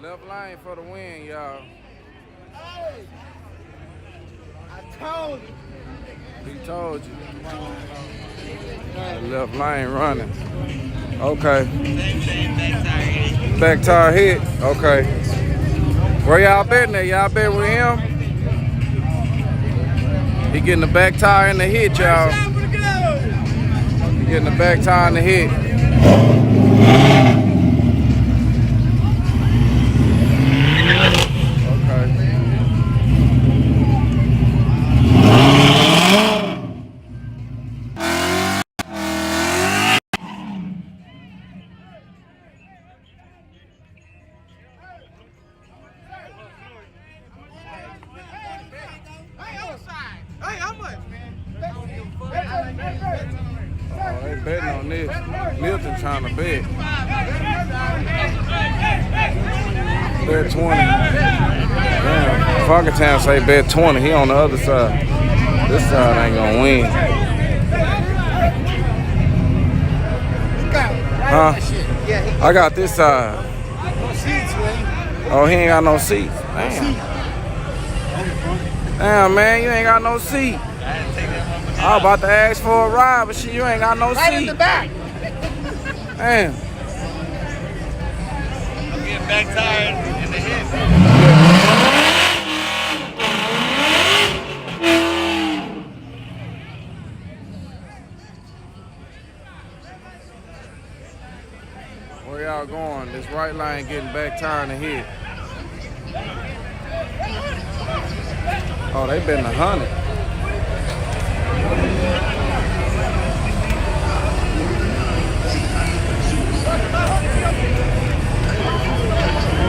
Left lane for the win, y'all. Hey, I told you. He told you. Left lane running. Okay. Back tire hit. Okay. Where y'all betting at? Y'all bet with him? He getting the back tire in the hit, y'all. He getting the back tire in the hit. Betting on this. Milton trying to bet. Bet 20. Damn. Funkertown say bet 20. He on the other side. This side ain't gonna win. Huh? I got this side. Oh, he ain't got no seats. Damn. Damn, man, you ain't got no seat. I was about to ask for a ride, but shit, you ain't got no seat. Right in the back. Damn. I'm getting back tired in the head. Where y'all going? This right line getting back tired in the head. Oh, they been 100.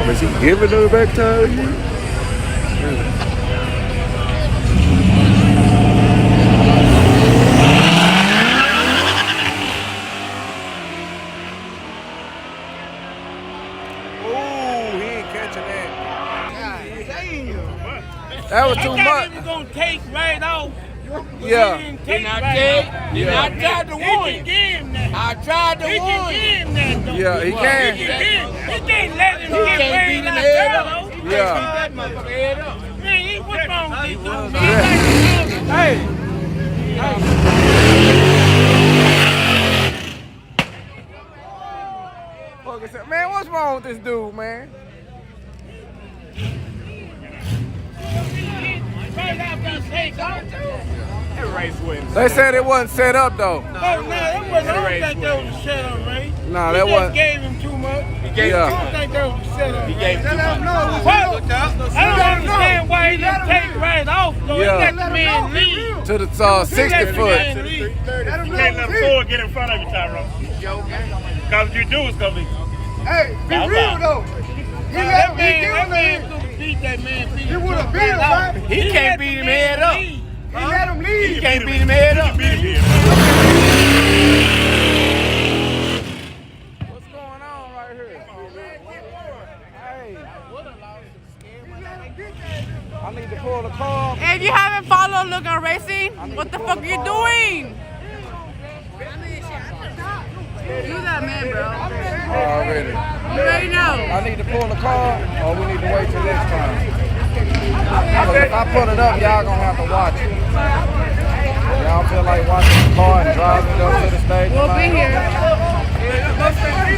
Is he giving her back tire? Oh, he ain't catching that. That was too much. He was gonna take right off. Yeah. He didn't take right off. I tried to warn you. I tried to warn you. Yeah, he can. He can't let him get paid like that. Yeah. Man, what's wrong with this dude? Hey. Man, what's wrong with this dude, man? They said it wasn't set up though. Oh, no, that wasn't. I don't think that was a setup, Ray. No, that wasn't. He just gave him too much. Yeah. I don't think that was a setup. He gave too much. I don't understand why he didn't take right off, though. Yeah. He let the man leave. To the 60 foot. He You can't let him forward get in front of you, Tyrone. Because if you do, it's going to be. Hey, be real though. He let him that man could beat that man. He would have beat him, right? He can't beat him head up. He let him leave. He can't beat him head up. Beat him. What's going on right here? Hey. I need to pull the car. If you haven't followed Look on Racing, what the fuck are you doing? You that man, bro. Already. You already know. I need to pull the car, or we need to wait till next time. If I put it up, y'all gonna have to watch it. Y'all feel like watching the car and driving it up to the stage? We'll be here.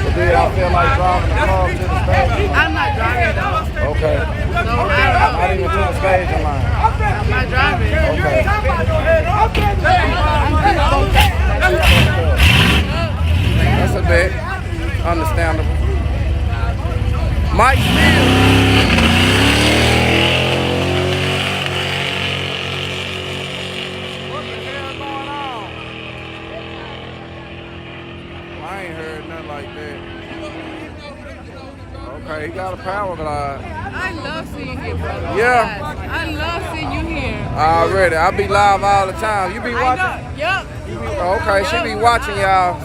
So do y'all feel like driving the car up to the stage? I'm not driving though. Okay. So I don't know. Not even to the stage of mine. I'm not driving. Okay. That's a bit understandable. Mike Steele. What the hell going on? I ain't heard nothing like that. Okay, he got a power glide. I love seeing you here, bro. Yeah. I love seeing you here. Already. I be live all the time. You be watching? Yup. Okay, she be watching y'all.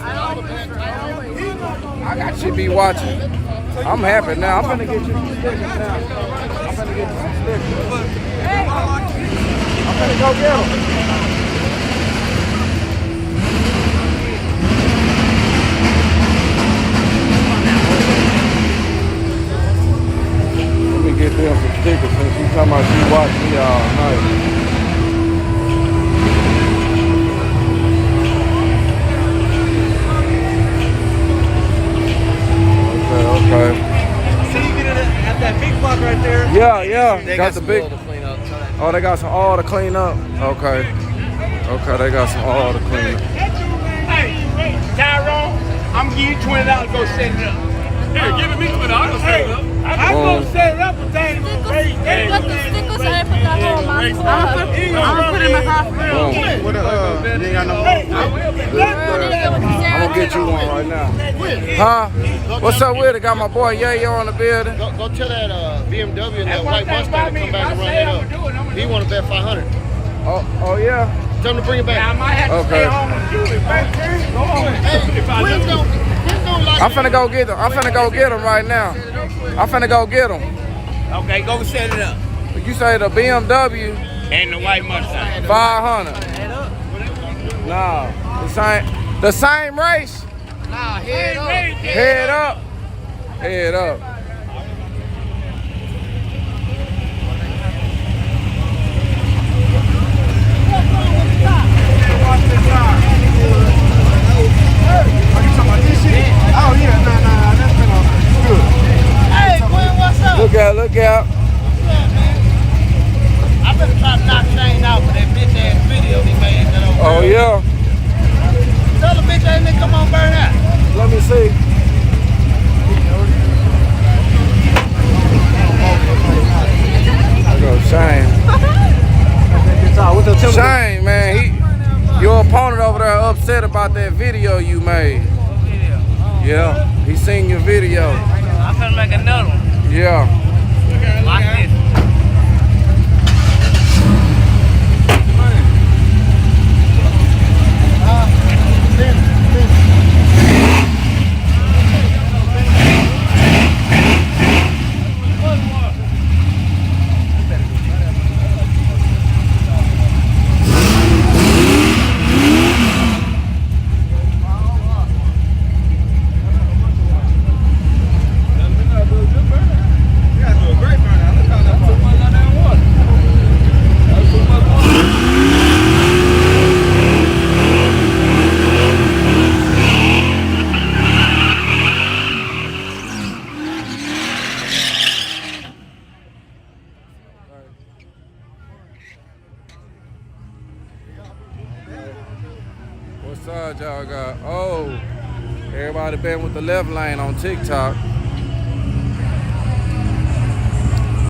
She be watching. I'm happy now. I'm finna get you some stickers now. I'm finna get you some stickers. I'm finna go get them. see him some stickers since she talking about she watched me all night. Okay. See you get it at that big block right there. Yeah. They got the some big. oil to clean up. Oh, they got some oil to clean up. Okay. They got some oil to clean up. Hey, Tyrone, I'm gonna give you $20 to go set it up. Here, give it me $20. I'll go set it up. I'm gonna set it up and things. Put the stickers and put that hole, man. I'm gonna put it in my car for real. Boom. What you ain't got no I'm gonna get you one right now. Huh? What's up with it? Got my boy Yello on the building. Go tell that BMW and that white Mustang to come back and run it up. He want to bet 500. Oh yeah? Tell him to bring it back. I might have to stay home and do it, baby. Go on. I'm finna go get him. I'm finna go get him right now. I'm finna go get him. Okay, go set it up. You say the BMW And the white Mustang. 500. Nah, the same race. Nah, head up. Head up. Head up. Oh yeah, nah, that's been on good. Hey, Gwen, what's up? Look out. I better try to knock Shane out for that bitch ass video he made. Oh yeah. Tell the bitch ass nigga come on, burn out. Let me see. There goes Shane. Shane, man, your opponent over there upset about that video you made. Yeah, he seen your video. I'm finna make another one. Yeah. Like this. What side y'all got? Oh, everybody been with the left lane on TikTok.